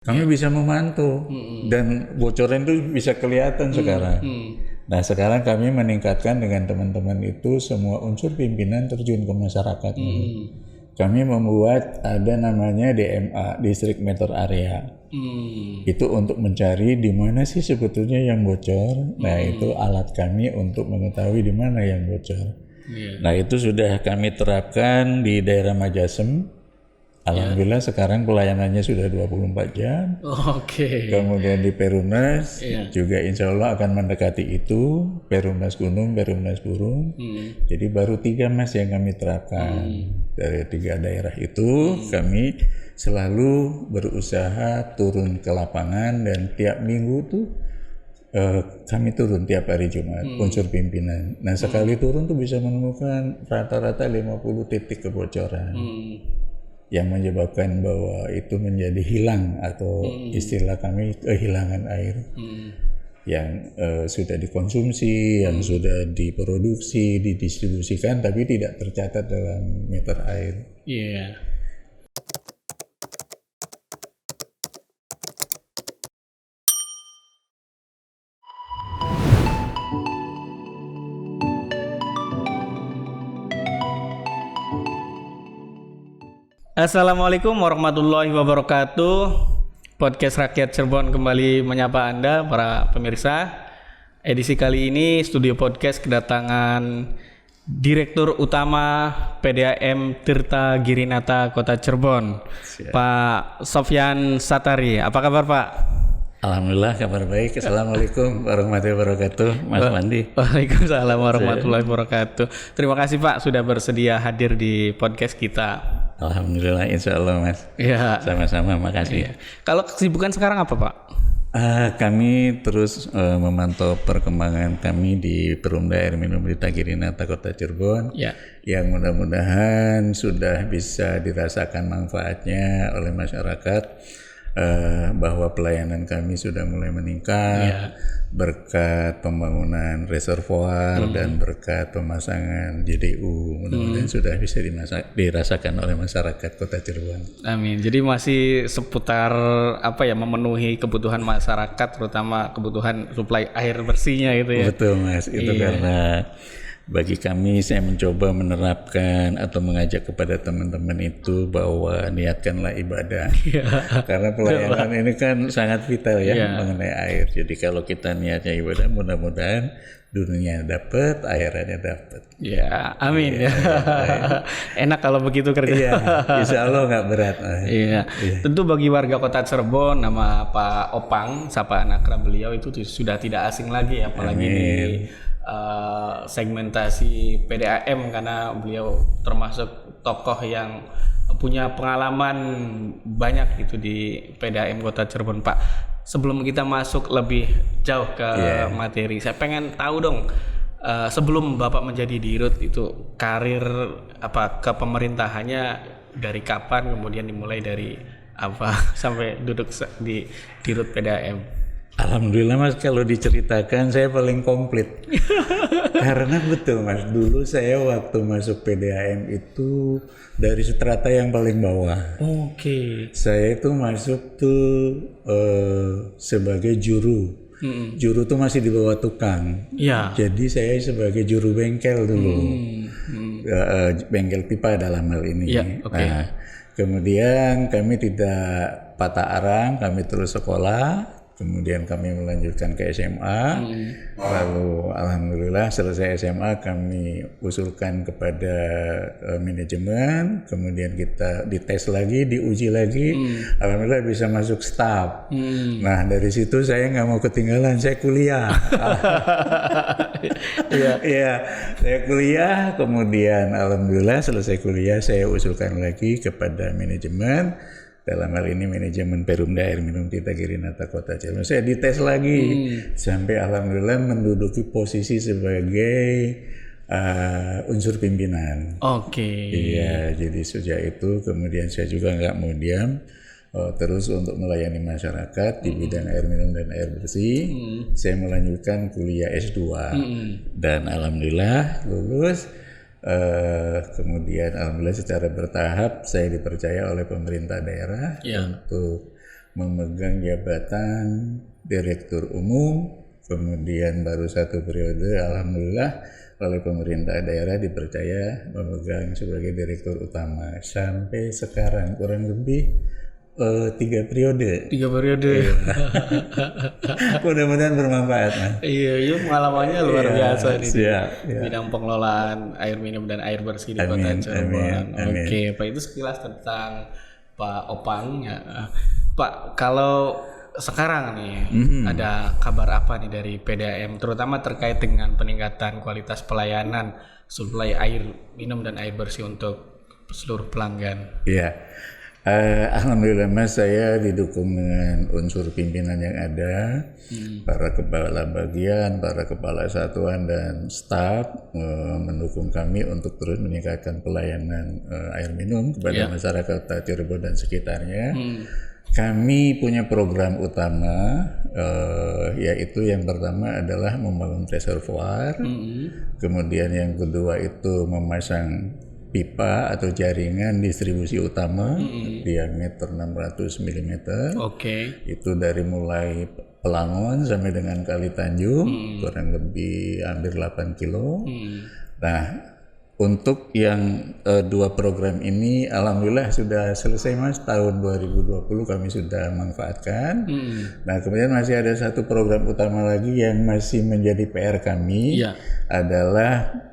Kami bisa memantau dan bocoran itu bisa kelihatan sekarang. Nah, sekarang kami meningkatkan dengan teman-teman itu semua unsur pimpinan terjun ke masyarakat. Kami membuat ada namanya DMA, District Meter Area. Itu untuk mencari di mana sih sebetulnya yang bocor. Nah, itu alat kami untuk mengetahui di mana yang bocor. Nah, itu sudah kami terapkan di daerah Majasem. Alhamdulillah sekarang pelayanannya sudah 24 jam. Kemudian di Perumnas juga insya Allah akan mendekati itu. Perumnas Gunung, Perumnas Burung. Jadi baru 3 Mas yang kami terapkan. Dari 3 daerah itu kami selalu berusaha turun ke lapangan dan tiap minggu tuh kami turun tiap hari Jumat unsur pimpinan. Nah sekali turun tuh bisa menemukan rata-rata 50 titik kebocoran yang menyebabkan bahwa itu menjadi hilang atau istilah kami kehilangan air yang sudah dikonsumsi, yang sudah diproduksi, didistribusikan tapi tidak tercatat dalam meter air. Assalamualaikum warahmatullahi wabarakatuh. Podcast Rakyat Cirebon kembali menyapa Anda para pemirsa. Edisi kali ini Studio Podcast kedatangan Direktur Utama PDAM Tirta Girinata Kota Cirebon, Pak Sofyan Satari. Apa kabar Pak? Alhamdulillah kabar baik. Assalamualaikum warahmatullahi wabarakatuh, Mas Wandi. Waalaikumsalam warahmatullahi wabarakatuh. Terima kasih Pak sudah bersedia hadir di podcast kita. Alhamdulillah, insya Allah Mas. Ya. Sama-sama, makasih. Kalau kesibukan sekarang apa Pak? Kami terus memantau perkembangan kami di Perumda Air Minum Tirta Girinata Kota Cirebon. Yang mudah-mudahan sudah bisa dirasakan manfaatnya oleh masyarakat. Bahwa pelayanan kami sudah mulai meningkat berkat pembangunan reservoir dan berkat pemasangan JDU. Mudah-mudahan sudah bisa dirasakan oleh masyarakat Kota Cirebon. Amin. Jadi masih seputar memenuhi kebutuhan masyarakat, terutama kebutuhan suplai air bersihnya itu ya. Betul Mas, itu karena bagi kami saya mencoba menerapkan atau mengajak kepada teman-teman itu bahwa niatkanlah ibadah. Karena pelayanan ini kan sangat vital ya mengenai air. Jadi kalau kita niatnya ibadah, mudah-mudahan dunia dapat, airannya dapat. Ya, amin ya. Enak kalau begitu kerja. Insya Allah nggak berat. Tentu bagi warga Kota Cirebon, nama Pak Opang, sapa anak beliau itu sudah tidak asing lagi, apalagi di segmentasi PDAM karena beliau termasuk tokoh yang punya pengalaman banyak gitu di PDAM Kota Cirebon. Pak, sebelum kita masuk lebih jauh ke materi, saya pengen tahu dong, sebelum Bapak menjadi dirut itu karir ke pemerintahannya dari kapan, kemudian dimulai dari apa sampai duduk di dirut PDAM? Alhamdulillah Mas, kalau diceritakan saya paling komplit. Karena betul Mas, dulu saya waktu masuk PDAM itu dari strata yang paling bawah. Saya itu masuk tuh sebagai juru. Juru tuh masih di bawah tukang. Jadi saya sebagai juru bengkel dulu. Bengkel pipa dalam hal ini. Nah, kemudian kami tidak patah arang, kami terus sekolah. Kemudian kami melanjutkan ke SMA, lalu alhamdulillah selesai SMA kami usulkan kepada manajemen, kemudian kita dites lagi, diuji lagi, alhamdulillah bisa masuk staf. Nah dari situ saya nggak mau ketinggalan, saya kuliah. Saya kuliah, kemudian alhamdulillah selesai kuliah saya usulkan lagi kepada manajemen. Dalam hal ini manajemen Perumda Air Minum Tirta Girinata Kota Cirebon. Saya dites lagi sampai alhamdulillah menduduki posisi sebagai unsur pimpinan. Iya, jadi sejak itu kemudian saya juga nggak mau diam. Terus untuk melayani masyarakat di bidang air minum dan air bersih, saya melanjutkan kuliah S2 dan alhamdulillah lulus. Kemudian alhamdulillah secara bertahap saya dipercaya oleh pemerintah daerah untuk memegang jabatan Direktur Umum, kemudian baru 1 periode alhamdulillah oleh pemerintah daerah dipercaya memegang sebagai Direktur Utama sampai sekarang kurang lebih 3 periode. 3 periode. Mudah-mudahan bermanfaat, Mas. Iya, pengalamannya luar biasa nih. Siap. Bidang pengelolaan air minum dan air bersih di Kota Cirebon. Oke, Pak, itu sekilas tentang Pak Opang ya. Pak, kalau sekarang nih ada kabar apa nih dari PDAM terutama terkait dengan peningkatan kualitas pelayanan suplai air minum dan air bersih untuk seluruh pelanggan? Iya. Alhamdulillah Mas, saya didukung dengan unsur pimpinan yang ada, para kepala bagian, para kepala satuan dan staf mendukung kami untuk terus meningkatkan pelayanan air minum kepada masyarakat Kota Cirebon dan sekitarnya. Kami punya program utama, yaitu yang pertama adalah membangun reservoir, kemudian yang kedua itu memasang pipa atau jaringan distribusi utama diameter 600 mm. Itu dari mulai Pelangon sampai dengan Kali Tanjung, kurang lebih hampir 8 kilo. Nah, untuk yang 2 program ini alhamdulillah sudah selesai Mas, tahun 2020 kami sudah manfaatkan. Nah, kemudian masih ada 1 program utama lagi yang masih menjadi PR kami, adalah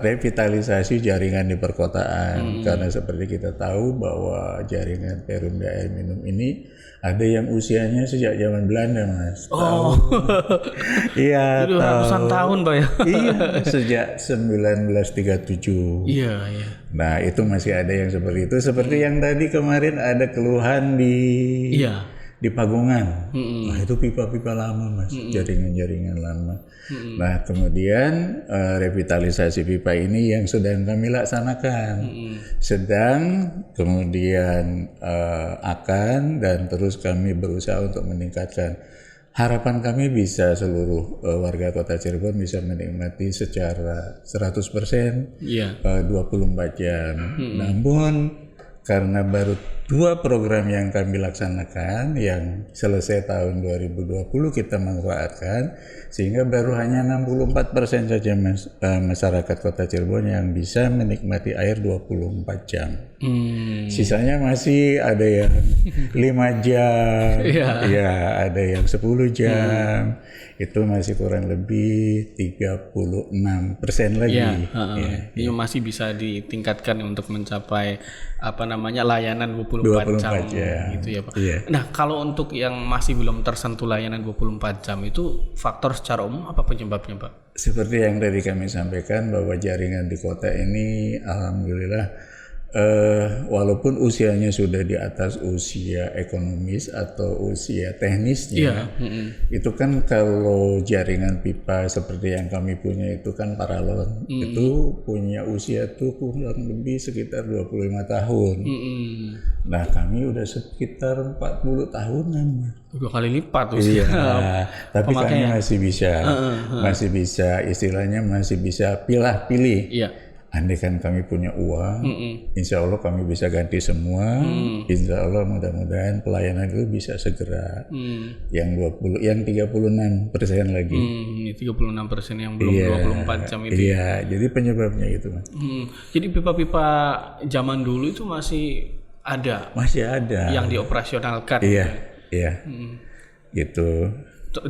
revitalisasi jaringan di perkotaan. Karena seperti kita tahu bahwa jaringan Perumda air minum ini ada yang usianya sejak zaman Belanda, Mas. Iya, ratusan tahun, Pak ya. Iya, sejak 1937. Iya. Nah, itu masih ada yang seperti itu. Seperti yang tadi kemarin ada keluhan di Pagungan. Nah, itu pipa-pipa lama, Mas, jaringan-jaringan lama. Nah, kemudian revitalisasi pipa ini yang sedang kami laksanakan. Kemudian akan dan terus kami berusaha untuk meningkatkan. Harapan kami bisa seluruh warga Kota Cirebon bisa menikmati secara 100% 24 jam. Namun karena baru 2 program yang kami laksanakan yang selesai tahun 2020 kita manfaatkan, sehingga baru hanya 64% saja masyarakat Kota Cirebon yang bisa menikmati air 24 jam. Sisanya masih ada yang 5 jam, ada yang 10 jam. Itu masih kurang lebih 36% lagi. Ini masih bisa ditingkatkan untuk mencapai layanan 24 jam gitu ya, Pak. Nah, kalau untuk yang masih belum tersentuh layanan 24 jam itu faktor secara umum apa penyebabnya, Pak? Seperti yang tadi kami sampaikan bahwa jaringan di kota ini alhamdulillah walaupun usianya sudah di atas usia ekonomis atau usia teknisnya, itu kan kalau jaringan pipa seperti yang kami punya itu kan paralon, itu punya usia tuh kurang lebih sekitar 25 tahun. Nah, kami udah sekitar 40 tahunan. 2 kali lipat usia. Tapi kami masih bisa istilahnya masih bisa pilih. Andai kan kami punya uang, insya Allah kami bisa ganti semua. Insya Allah mudah-mudahan pelayanan itu bisa segera. Yang 36% lagi. 36% yang belum 24 jam itu. Iya, jadi penyebabnya itu, Mas. Jadi pipa-pipa zaman dulu itu masih ada. Masih ada. Yang dioperasionalkan. Iya. Gitu.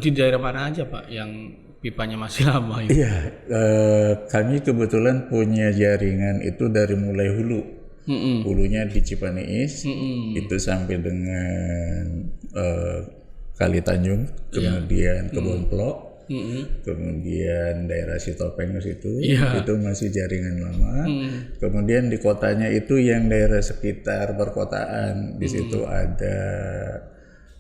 Di daerah mana aja, Pak, yang pipanya masih lama itu? Iya, kami kebetulan punya jaringan itu dari mulai hulu. Hulunya di Cipaneis, itu sampai dengan Kali Tanjung, kemudian Kebon Plok, kemudian daerah Sitopeng itu masih jaringan lama. Kemudian di kotanya itu yang daerah sekitar perkotaan, di situ ada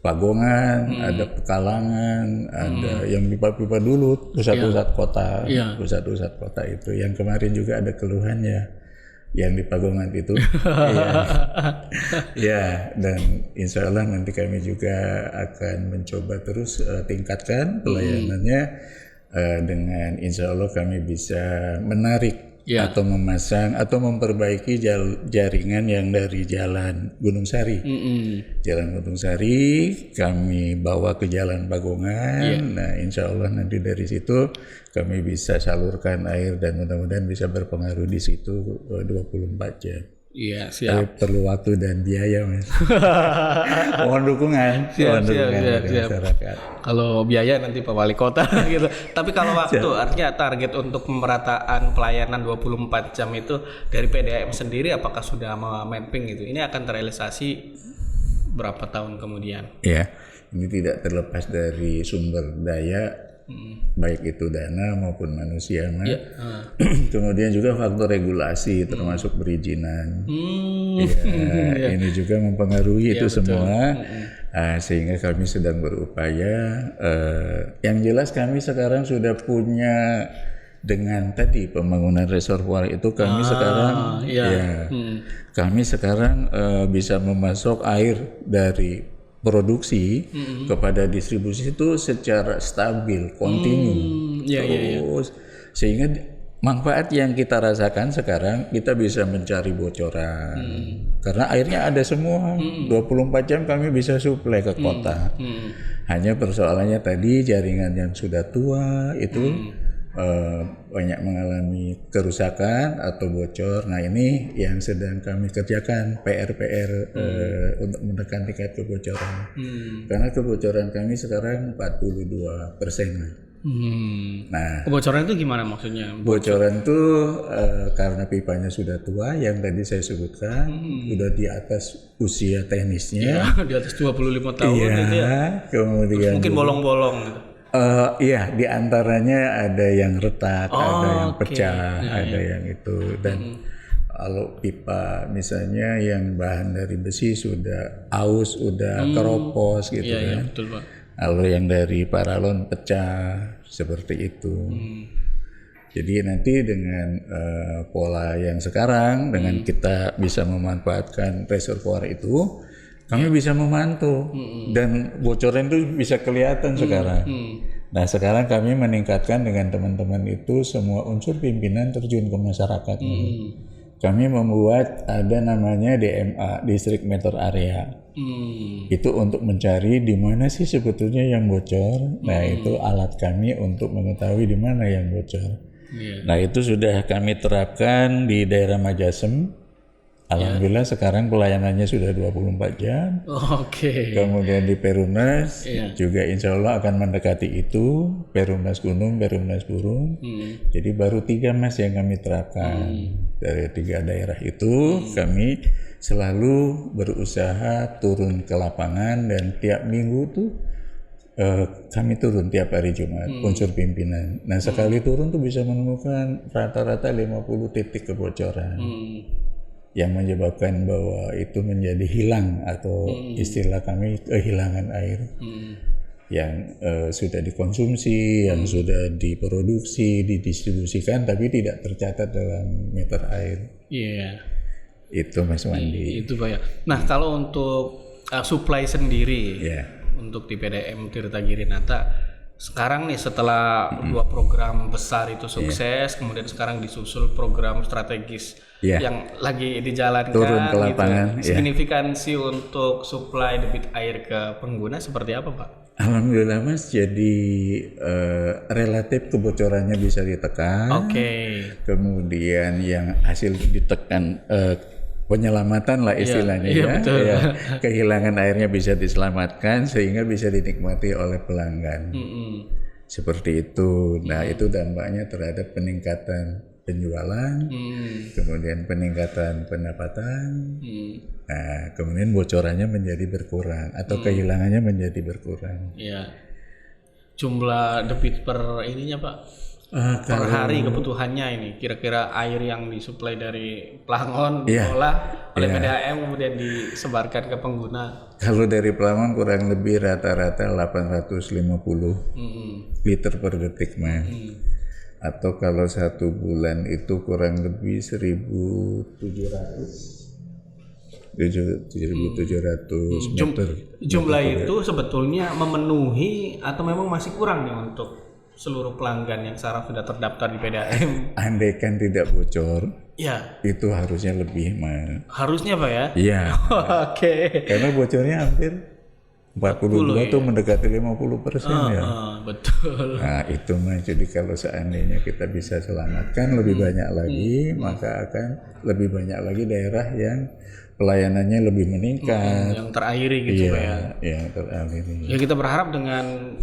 Pagungan, ada Pekalangan, ada yang pipa-pipa dulu, pusat-pusat kota, pusat-pusat kota itu. Yang kemarin juga ada keluhannya, yang di Pagungan itu. Dan insya Allah nanti kami juga akan mencoba terus tingkatkan pelayanannya dengan insya Allah kami bisa menarik atau memasang atau memperbaiki jaringan yang dari Jalan Gunung Sari. Jalan Gunung Sari kami bawa ke Jalan Bagongan. Nah, insya Allah nanti dari situ kami bisa salurkan air dan mudah-mudahan bisa berpengaruh di situ 24 jam. Iya, Tapi siap. perlu waktu dan biaya, Mas. Mohon dukungan, Siap. dari masyarakat. Kalau biaya nanti Pak Wali Kota gitu. Tapi kalau waktu artinya target untuk pemerataan pelayanan 24 jam itu dari PDAM sendiri apakah sudah mapping gitu? Ini akan terrealisasi berapa tahun kemudian? Ya, ini tidak terlepas dari sumber daya, baik itu dana maupun manusia, Mas. Kemudian juga faktor regulasi termasuk perizinan. Ini juga mempengaruhi itu semua. Sehingga kami sedang berupaya. Yang jelas kami sekarang sudah punya dengan tadi pembangunan reservoir itu kami kami sekarang bisa memasok air dari produksi kepada distribusi itu secara stabil, kontinu. Terus sehingga manfaat yang kita rasakan sekarang kita bisa mencari bocoran. Karena airnya ada semua. 24 jam kami bisa suplai ke kota. Hanya persoalannya tadi jaringan yang sudah tua itu banyak mengalami kerusakan atau bocor. Nah, ini yang sedang kami kerjakan PR untuk menekan tingkat kebocoran. Karena kebocoran kami sekarang 42%. Nah, kebocoran itu gimana maksudnya? Bocoran itu karena pipanya sudah tua, yang tadi saya sebutkan, sudah di atas usia teknisnya. Di atas 25 tahun gitu ya. Kemudian mungkin bolong-bolong gitu. Iya, di antaranya ada yang retak, ada yang pecah, ada yang itu. Dan kalau pipa misalnya yang bahan dari besi sudah aus, sudah keropos gitu kan. Iya, betul, Pak. Kalau yang dari paralon pecah, seperti itu. Jadi nanti dengan pola yang sekarang, dengan kita bisa memanfaatkan reservoir itu, kami bisa memantau dan bocoran itu bisa kelihatan sekarang. Nah, sekarang kami meningkatkan dengan teman-teman itu semua unsur pimpinan terjun ke masyarakat. Kami membuat ada namanya DMA, District Meter Area. Itu untuk mencari di mana sih sebetulnya yang bocor. Nah, itu alat kami untuk mengetahui di mana yang bocor. Nah, itu sudah kami terapkan di daerah Majasem. Alhamdulillah sekarang pelayanannya sudah 24 jam. Kemudian di Perumnas juga insya Allah akan mendekati itu. Perumnas Gunung, Perumnas Burung. Jadi baru 3 Mas yang kami terapkan. Dari 3 daerah itu kami selalu berusaha turun ke lapangan dan tiap minggu tuh kami turun tiap hari Jumat unsur pimpinan. Nah, sekali turun tuh bisa menemukan rata-rata 50 titik kebocoran. Yang menyebabkan bahwa itu menjadi hilang atau istilah kami kehilangan air yang sudah dikonsumsi, yang sudah diproduksi, didistribusikan tapi tidak tercatat dalam meter air. Itu Mas Wandi. Itu Pak ya. Nah, kalau untuk supply sendiri untuk di PDAM Tirta Girinata sekarang nih setelah 2 program besar itu sukses, kemudian sekarang disusul program strategis yang lagi dijalankan, turun ke lapangan, gitu. Signifikansi untuk supply debit air ke pengguna seperti apa, Pak? Alhamdulillah Mas, jadi relatif kebocorannya bisa ditekan. Kemudian yang hasil ditekan penyelamatan lah istilahnya kehilangan airnya bisa diselamatkan sehingga bisa dinikmati oleh pelanggan. Seperti itu. Nah, itu dampaknya terhadap peningkatan penjualan, kemudian peningkatan pendapatan. Nah, kemudian bocorannya menjadi berkurang atau kehilangannya menjadi berkurang. Jumlah debit per ininya, Pak? Per hari kebutuhannya ini kira-kira air yang disuplai dari Pelangon diolah oleh PDAM kemudian disebarkan ke pengguna. Kalau dari Pelangon kurang lebih rata-rata 850 liter per detik Mas. Atau kalau 1 bulan itu kurang lebih 1.700 meter. Jumlah itu sebetulnya memenuhi atau memang masih kurang nih untuk seluruh pelanggan yang sekarang sudah terdaftar di PDAM? Andaikan tidak bocor, Ya, itu harusnya lebih harusnya Pak ya? Iya. Oke. Karena bocornya hampir 42 tuh mendekati 50% ya. Betul. Nah itu mah, jadi kalau seandainya kita bisa selamatkan lebih banyak lagi, maka akan lebih banyak lagi daerah yang pelayanannya lebih meningkat. Yang terakhiri gitu Pak ya? Yang terakhiri. Ya kita berharap dengan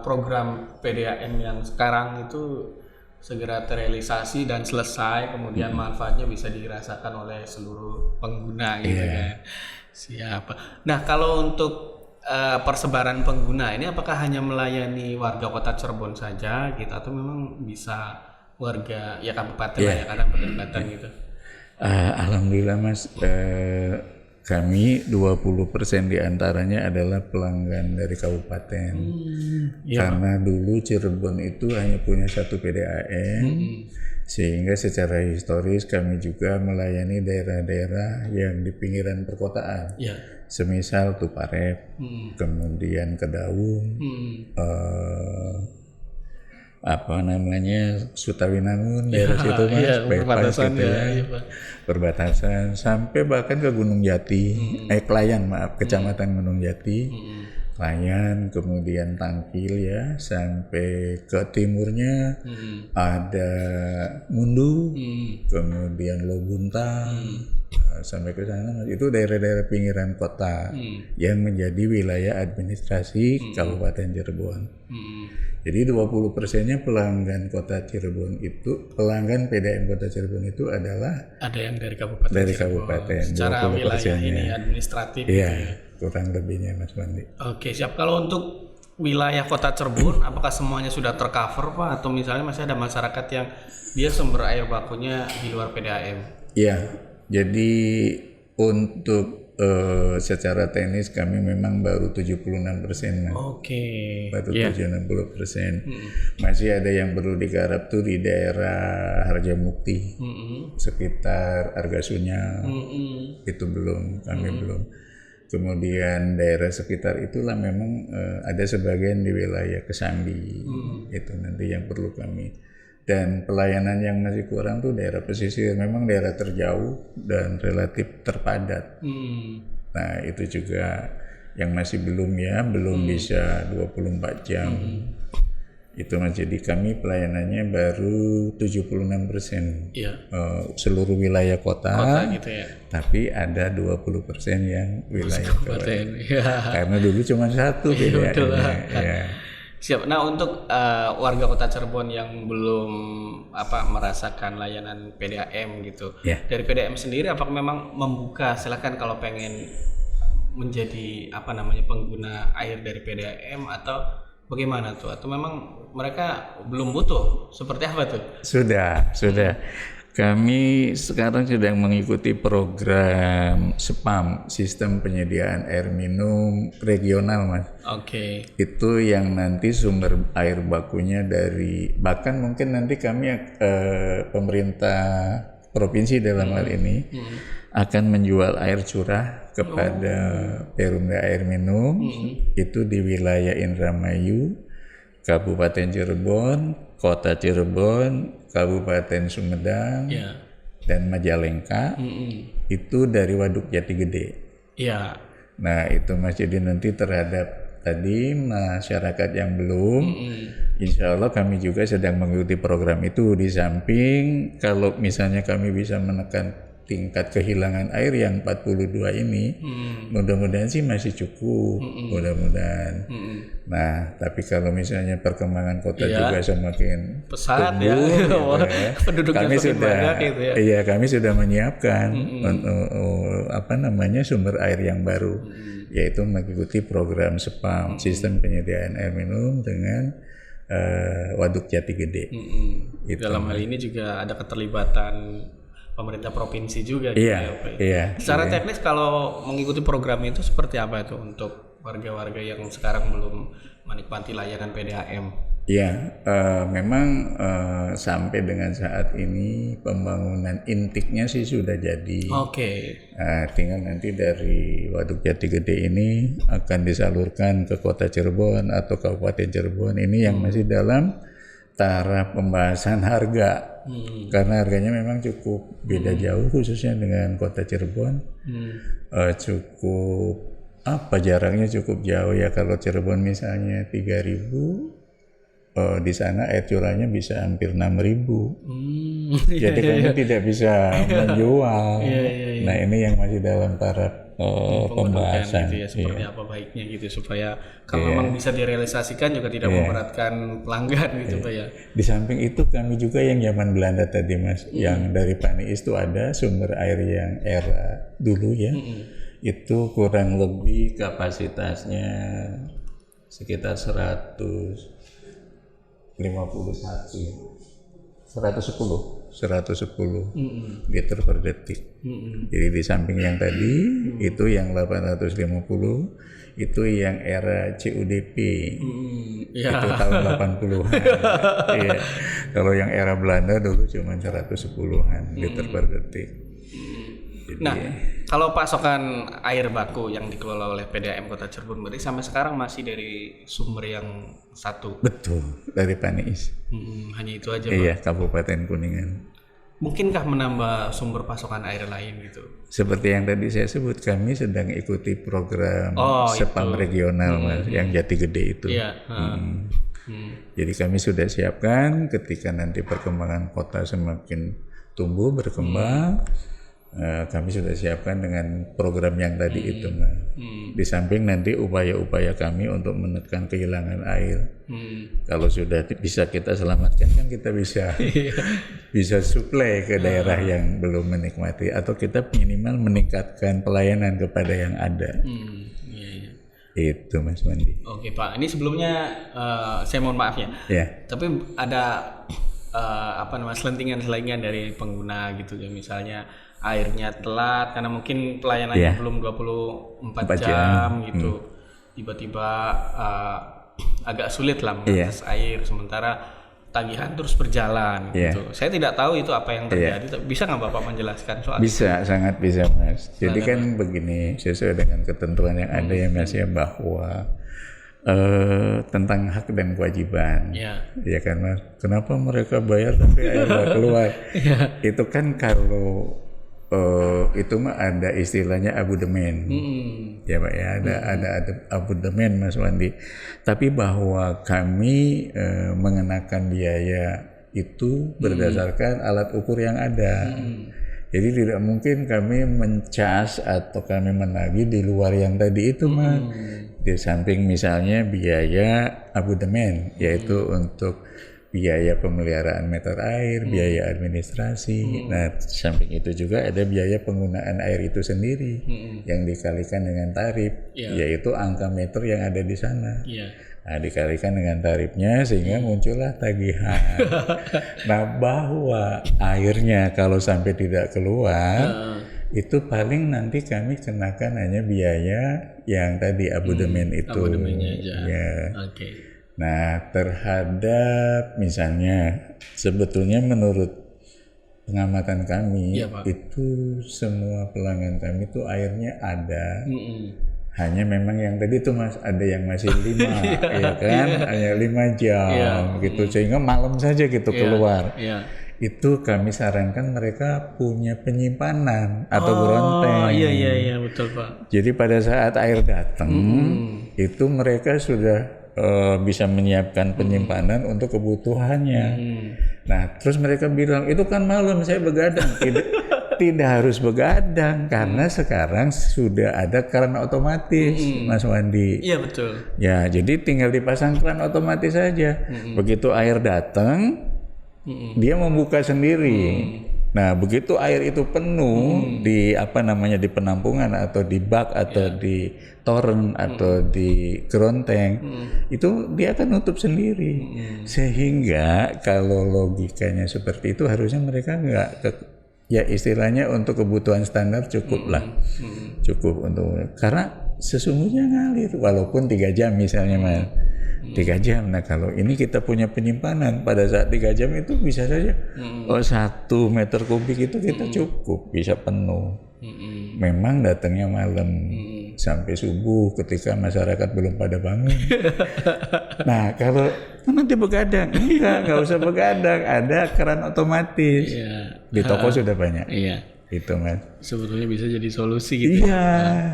program PDAM yang sekarang itu segera terrealisasi dan selesai, kemudian manfaatnya bisa dirasakan oleh seluruh pengguna gitu kan. Siapa? Nah kalau untuk persebaran pengguna ini apakah hanya melayani warga Kota Cirebon saja gitu, atau memang bisa warga ya kabupaten lah ya, karena berdekatan gitu? Alhamdulillah Mas, kami 20% diantaranya adalah pelanggan dari kabupaten. Karena dulu Cirebon itu hanya punya satu PDAM, sehingga secara historis kami juga melayani daerah-daerah yang di pinggiran perkotaan. Semisal Tuparep, kemudian Kedaung, Sutawinangun, daerah situ Mas, perbatasan gitu ya. Perbatasan sampai bahkan ke Gunung Jati, Klayan Kecamatan Gunung Jati, Klayan, kemudian Tangkil ya, sampai ke timurnya ada Mundu, kemudian Lobuntang, sampai ke sana. Itu daerah-daerah pinggiran kota yang menjadi wilayah administrasi Kabupaten Cirebon. Jadi 20%-nya pelanggan Kota Cirebon itu, pelanggan PDAM Kota Cirebon itu adalah ada yang dari kabupaten. Dari kabupaten. Secara wilayah ini administratif. Iya, kurang lebihnya Mas Bandi. Oke, siap. Kalau untuk wilayah Kota Cirebon, apakah semuanya sudah tercover Pak, atau misalnya masih ada masyarakat yang dia sumber air bakunya di luar PDAM? Iya, jadi untuk secara teknis kami memang baru 76%. Oke. Baru 60%. Masih ada yang perlu digarap tuh di daerah Harjamukti, sekitar Argasunya, itu belum, kami belum. Kemudian daerah sekitar itulah memang ada sebagian di wilayah Kesambi, itu nanti yang perlu kami. Dan pelayanan yang masih kurang tuh daerah pesisir, memang daerah terjauh dan relatif terpadat. Nah itu juga yang masih belum bisa 24 jam. Itu Mas, jadi kami pelayanannya baru 76%. Seluruh wilayah kota gitu ya. Tapi ada 20% yang wilayah kabupaten. Karena dulu cuma satu bedanya. Siap. Nah untuk warga Kota Cirebon yang belum merasakan layanan PDAM gitu, dari PDAM sendiri apakah memang membuka, silakan kalau pengen menjadi pengguna air dari PDAM, atau bagaimana tuh? Atau memang mereka belum butuh? Seperti apa tuh? Sudah. Kami sekarang sedang mengikuti program SPAM, Sistem Penyediaan Air Minum Regional Mas. Oke. Itu yang nanti sumber air bakunya dari, bahkan mungkin nanti kami pemerintah provinsi dalam hal ini akan menjual air curah kepada Perumda Air Minum, itu di wilayah Indramayu, Kabupaten Cirebon, Kota Cirebon, Kabupaten Sumedang, dan Majalengka, itu dari Waduk Jati Gede. Nah itu Mas, jadi nanti terhadap tadi masyarakat yang belum, insya Allah kami juga sedang mengikuti program itu. Di samping kalau misalnya kami bisa menekan tingkat kehilangan air yang 42 ini, mudah-mudahan sih masih cukup, mudah-mudahan. Nah, tapi kalau misalnya perkembangan kota juga semakin pesat tumbuh, kami sudah, kami sudah menyiapkan sumber air yang baru, yaitu mengikuti program SPAM, Sistem Penyediaan Air Minum dengan Waduk Jati Gede. Dalam hal ini juga ada keterlibatan pemerintah provinsi juga gitu Secara teknis kalau mengikuti program itu seperti apa itu untuk warga-warga yang sekarang belum menikmati layanan PDAM? Ya, memang sampai dengan saat ini pembangunan intiknya sih sudah jadi. Oke. Tinggal nanti dari Waduk Jati Gede ini akan disalurkan ke Kota Cirebon atau Kabupaten Cirebon. Ini yang masih dalam taraf pembahasan harga. Karena harganya memang cukup beda jauh, khususnya dengan Kota Cirebon. Cukup jaraknya cukup jauh ya. Kalau Cirebon misalnya 3.000, di sana air curahnya bisa hampir 6.000. Jadi kami tidak bisa menjual. Nah, ini yang masih dalam taraf pembahasan gitu ya, seperti apa baiknya gitu, supaya kalau memang bisa direalisasikan juga tidak memberatkan pelanggan gitu Pak ya. Di samping itu kami juga yang zaman Belanda tadi Mas, yang dari Paniis itu ada sumber air yang era dulu ya. Itu kurang lebih kapasitasnya sekitar 110 liter per detik. Jadi di samping yang tadi itu yang 850 itu yang era CUDP. Itu tahun 80-an. Iya. Kalau yang era Belanda dulu cuma 110-an liter per detik. Jadi, nah, kalau pasokan air baku yang dikelola oleh PDAM Kota Cirebon berarti sampai sekarang masih dari sumber yang satu. Betul, dari Paniis. Hanya itu aja Pak. Iya, Kabupaten Kuningan. Mungkinkah menambah sumber pasokan air lain gitu? Seperti yang tadi saya sebut, kami sedang ikuti program Sepam regional Mas, yang Jati Gede itu. Iya. Jadi kami sudah siapkan ketika nanti perkembangan kota semakin tumbuh berkembang. Kami sudah siapkan dengan program yang tadi itu Mas. Di samping nanti upaya-upaya kami untuk menekan kehilangan air. Kalau sudah bisa kita selamatkan kan kita bisa suplai ke daerah yang belum menikmati, atau kita minimal meningkatkan pelayanan kepada yang ada. Itu Mas Wandi. Oke Pak, ini sebelumnya saya mohon maaf ya. Tapi ada selentingan dari pengguna gitu ya, misalnya airnya telat karena mungkin pelayanannya belum 24 jam gitu. Tiba-tiba agak sulit lah mengakses air, sementara tagihan terus berjalan gitu. Saya tidak tahu itu apa yang terjadi. Bisa nggak Bapak menjelaskan soal itu? Bisa, sangat bisa Mas. Jadi kan begini, sesuai dengan ketentuan yang ada ya Mas ya, bahwa tentang hak dan kewajiban, ya kan Mas. Kenapa mereka bayar tapi air nggak keluar? Itu kan kalau itu mah ada istilahnya abodemen, ya Pak ya, ada abodemen Mas Wandi. Tapi bahwa kami mengenakan biaya itu berdasarkan alat ukur yang ada. Jadi tidak mungkin kami mencas atau kami menagih di luar yang tadi itu Mas. Di samping misalnya biaya abodemen, yaitu untuk biaya pemeliharaan meter air, biaya administrasi. Nah, samping itu juga ada biaya penggunaan air itu sendiri yang dikalikan dengan tarif, yaitu angka meter yang ada di sana. Nah, dikalikan dengan tarifnya sehingga muncullah tagihan. Nah, bahwa airnya kalau sampai tidak keluar, itu paling nanti kami kenakan hanya biaya yang tadi abodemen itu. Abodemennya aja. Ya. Nah, terhadap misalnya sebetulnya menurut pengamatan kami itu semua pelanggan kami itu airnya ada. Hanya memang yang tadi itu Mas, ada yang masih 5 ya kan, hanya 5 jam gitu, sehingga malam saja gitu keluar. Itu kami sarankan mereka punya penyimpanan atau gronteng. Iya betul Pak. Jadi pada saat air datang itu mereka sudah bisa menyiapkan penyimpanan untuk kebutuhannya. Nah, terus mereka bilang, itu kan malam saya begadang. Tidak harus begadang, karena sekarang sudah ada keran otomatis, Mas Wandi. Iya betul. Ya, jadi tinggal dipasang keran otomatis saja. Begitu air datang, dia membuka sendiri. Nah, begitu air itu penuh di di penampungan atau di bak atau di toren atau di keronteng, itu dia akan nutup sendiri. Sehingga kalau logikanya seperti itu harusnya mereka ya istilahnya untuk kebutuhan standar cukup lah. Cukup untuk, karena sesungguhnya ngalir walaupun 3 jam misalnya Mas. 3 jam. Nah kalau ini kita punya penyimpanan pada saat 3 jam itu bisa saja 1 meter kubik itu kita cukup bisa penuh. Memang datangnya malam sampai subuh ketika masyarakat belum pada bangun. Nah kalau nanti begadang, nggak usah begadang, ada keran otomatis. Di toko sudah banyak. Itu Mas. Sebetulnya bisa jadi solusi gitu. Iya.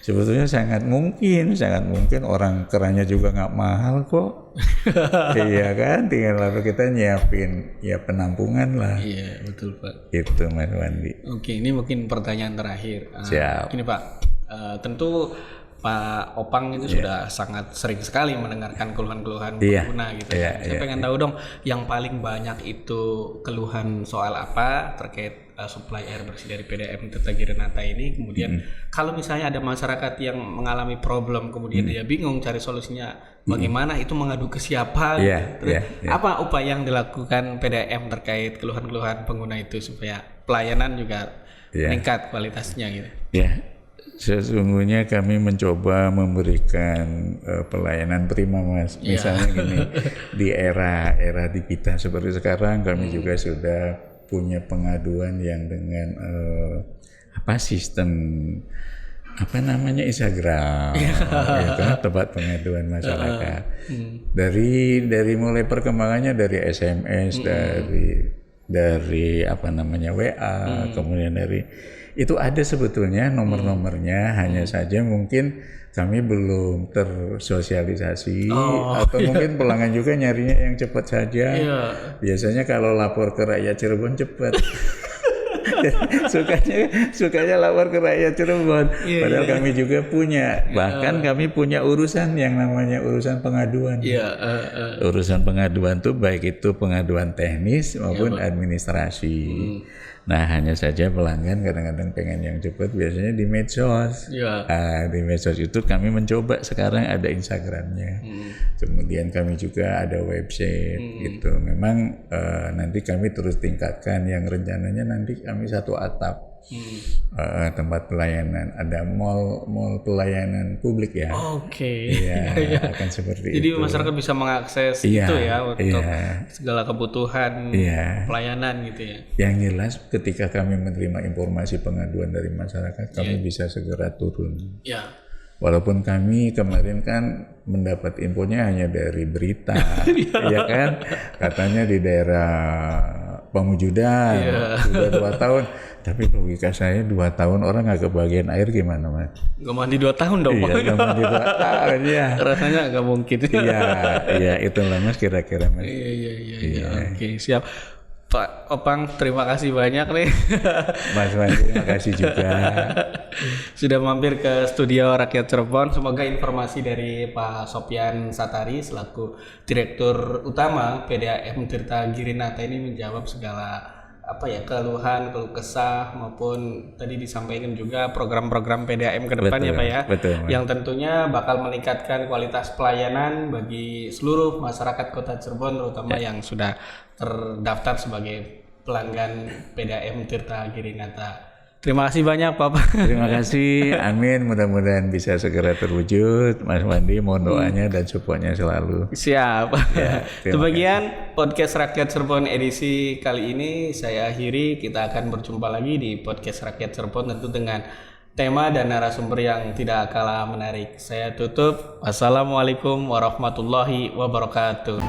Sebetulnya sangat mungkin orang kerannya juga nggak mahal kok. Iya kan, tinggal lalu kita nyiapin ya penampungan lah. Iya betul Pak. Itu Mas Wandi. Oke, ini mungkin pertanyaan terakhir. Siap. Gini Pak, tentu Pak Opang itu sudah sangat sering sekali mendengarkan keluhan-keluhan pengguna gitu. Saya pengen tahu dong, yang paling banyak itu keluhan soal apa terkait suplai air bersih dari PDAM Tirta Girinata ini. Kemudian kalau misalnya ada masyarakat yang mengalami problem, kemudian dia bingung cari solusinya, bagaimana itu mengadu ke siapa? Apa upaya yang dilakukan PDAM terkait keluhan-keluhan pengguna itu supaya pelayanan juga meningkat kualitasnya gitu? Sesungguhnya kami mencoba memberikan pelayanan prima Mas. Misalnya gini, di era digital seperti sekarang kami juga sudah punya pengaduan yang dengan sistem Instagram, tempat pengaduan masyarakat. Dari mulai perkembangannya dari SMS, dari WA, kemudian dari itu ada sebetulnya nomor-nomornya, hanya saja mungkin kami belum tersosialisasi atau mungkin pelanggan juga nyarinya yang cepat saja. Biasanya kalau lapor ke rakyat Cirebon cepat. sukanya lapor ke rakyat Cirebon. Padahal kami juga punya, bahkan kami punya urusan yang namanya urusan pengaduan. Urusan pengaduan tuh baik itu pengaduan teknis maupun administrasi. Nah hanya saja pelanggan kadang-kadang pengen yang cepat, biasanya di medsos. Di medsos itu kami mencoba sekarang ada Instagramnya. Kemudian kami juga ada website gitu. Memang nanti kami terus tingkatkan, yang rencananya nanti kami 1 atap tempat pelayanan, ada mall pelayanan publik ya. Akan seperti jadi itu. masyarakat bisa mengakses itu ya untuk segala kebutuhan pelayanan gitu ya. Yang jelas ketika kami menerima informasi pengaduan dari masyarakat, kami bisa segera turun. Walaupun kami kemarin kan mendapat infonya hanya dari berita, ya kan, katanya di daerah Pamujudan sudah 2 tahun. Tapi logika saya 2 tahun orang nggak kebagian air gimana Mas? Nggak mandi 2 tahun dong. Nggak mandi 2 tahun Rasanya nggak mungkin. Itulah Mas kira-kira Mas. Oke, siap. Pak Opang, terima kasih banyak nih. Mas Wandi, terima kasih juga. Sudah mampir ke studio Rakyat Cirebon. Semoga informasi dari Pak Sopyan Satari selaku Direktur Utama PDAM Tirta Girinata ini menjawab segala keluhan, keluh kesah, maupun tadi disampaikan juga program-program PDAM ke depan ya Pak ya. Yang tentunya bakal meningkatkan kualitas pelayanan bagi seluruh masyarakat Kota Cirebon, terutama yang sudah terdaftar sebagai pelanggan PDAM Tirta Girinata. Terima kasih banyak Pak. Terima kasih, amin, mudah-mudahan bisa segera terwujud. Mas Wandi, mohon doanya dan supportnya selalu. Siap. Sebagian podcast Rakyat Cirebon edisi kali ini saya akhiri. Kita akan berjumpa lagi di podcast Rakyat Cirebon, tentu dengan tema dan narasumber yang tidak kalah menarik. Saya tutup. Wassalamualaikum warahmatullahi wabarakatuh.